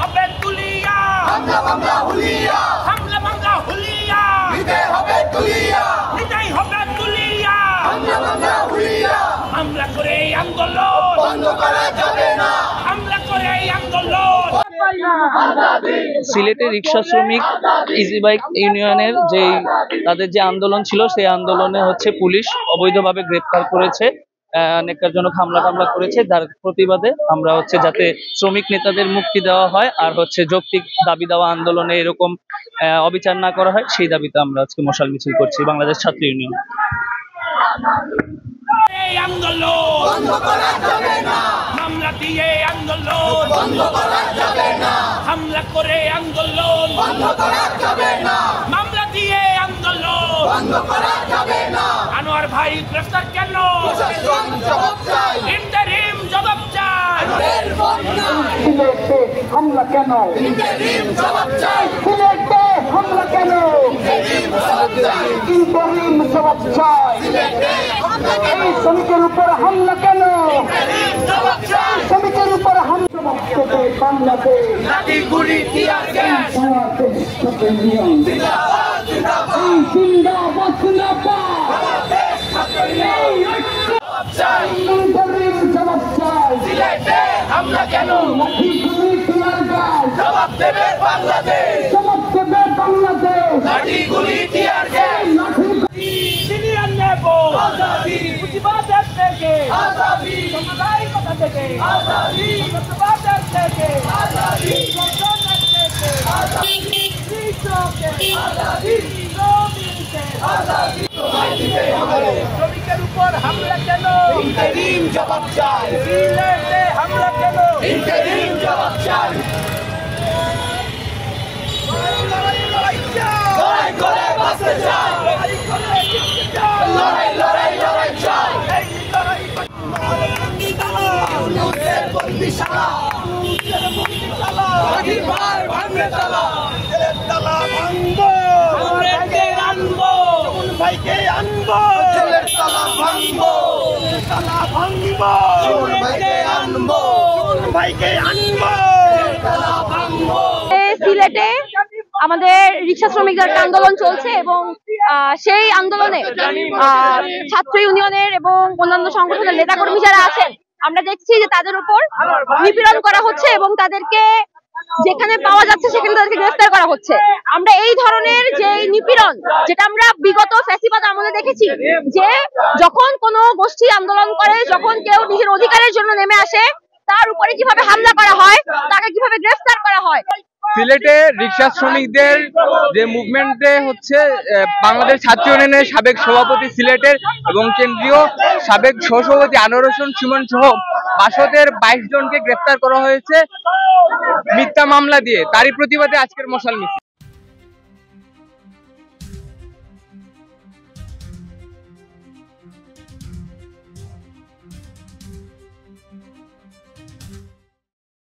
হবে তুলিয়া, হামলা মামলা হুলিয়া, হামলা মামলা হুলিয়া, নিতে হবে তুলিয়া, নিতেই হবে তুলিয়া, হামলা মামলা হুলিয়া, হামলা করে আন্দোলন বন্ধ করা যাবে না, হামলা করে আন্দোলন। সিলেটে রিক্সা শ্রমিক ইজি বাইক ইউনিয়নের তাদের যে আন্দোলন ছিল, সেই আন্দোলনে পুলিশ অবৈধভাবে গ্রেপ্তার করেছে, নেককারজনক হামলা টামলা করেছে, যার প্রতিবাদে আমরা যাতে শ্রমিক নেতাদের মুক্তি দেওয়া হয় আর যৌক্তিক দাবি দেওয়া আন্দোলনে এরকম অবিচার না করা হয়, সেই দাবিতে আমরা আজকে মশাল মিছিল করছি বাংলাদেশ ছাত্র ইউনিয়ন। এই আন্দোলন বন্ধ করা যাবে না, মামলা দিয়ে আন্দোলন বন্ধ করা যাবে না, হামলা করে আন্দোলন বন্ধ করা যাবে না, মামলা দিয়ে আন্দোলন বন্ধ করা যাবে না, আনোয়ার ভাই গ্রেফতার কেন? প্রশাসন জবাব চাই, ইন্টারিম জবাব চাই। এর বন্যা, সিলেটে হামলা কেন? ইন্টারিম জবাব চাই, সিলেটে হামলা কেন? ইন্টারিম জবাব চাই, ইন্টারিম জবাব চাই। সিলেটে হামলা কেন, এই শ্রমিকের উপর হামলা কেন? ইন্টারিম জবাব চাই, শ্রমিকের উপর হামলা বাংলাদেশ লাঠি গুলি টিয়ার গ্যাস, বাংলাদেশ ছাত্র ইউনিয়ন জিন্দাবাদ জিন্দাবাদ, জিন্দাবাদ জিন্দাবাদ। বাংলাদেশ ছাত্র ইউনিয়ন জবাব চাই, ইন্টারিম জবাব চাই। সিলেটে হামলা কেন, লাঠি গুলি টিয়ার গ্যাস জবাব দেবে বাংলাদেশ, জবাব দেবে বাংলাদেশ। লাঠি গুলি টিয়ার গ্যাস, লাঠি সিনিয়র নেব আজাদি প্রতিবাদের থেকে, আজাদি সাম্প্রদায়িকতা থেকে, আজাদি প্রতিবাদের থেকে, আজাদি গণতন্ত্রের থেকে, আজাদি কৃষকের, আজাদি শ্রমিকের, আজাদি দিতে হবে, শ্রমিকের উপর হামলা কেন? ইন্টারিম জবাব চাই, সিলেটে হামলা কেন? ইন্টারিম জবাব চাই, লড়াই করে বাঁচতে চাই, লড়াই লড়াই লড়াই চাই, ইউনুসের বন্দিশালা, বাঘির ভাই ভাঙবে তালা, ছেলের তালা ভাঙবো, ভাইকে আনবো, ভাইকে আনবো, ছেলের তালা ভাঙবো, তালা ভাঙবো, ভাইকে আনবো, ভাইকে আনবো, তালা ভাঙবো, সিলেটে আমাদের রিক্সা শ্রমিকদের একটা আন্দোলন চলছে এবং সেই আন্দোলনে ছাত্র ইউনিয়নের এবং অন্যান্য সংগঠনের নেতাকর্মী যারা আছেন, আমরা দেখছি যে তাদের উপর নিপীড়ন করা হচ্ছে এবং তাদেরকে যেখানে পাওয়া যাচ্ছে সেখানে তাদেরকে গ্রেফতার করা হচ্ছে। আমরা এই ধরনের যে নিপীড়ন, যেটা আমরা বিগত ফ্যাসিবাদ আমলে দেখেছি, যে যখন কোনো গোষ্ঠী আন্দোলন করে, যখন কেউ নিজের অধিকারের জন্য নেমে আসে, তার উপরে কিভাবে হামলা করা হয়, তাকে কিভাবে গ্রেফতার করা হয়। সিলেটে রিক্সা শ্রমিকদের যে মুভমেন্টে বাংলাদেশ ছাত্র ইউনিয়নের সাবেক সভাপতি সিলেটের এবং কেন্দ্রীয় সাবেক সহসভাপতি আনোয়ার হোসেন সুমন সহ বাসদের 22 জনকে গ্রেফতার করা হয়েছে মিথ্যা মামলা দিয়ে। তারই প্রতিবাদে আজকের মশাল মিছিল।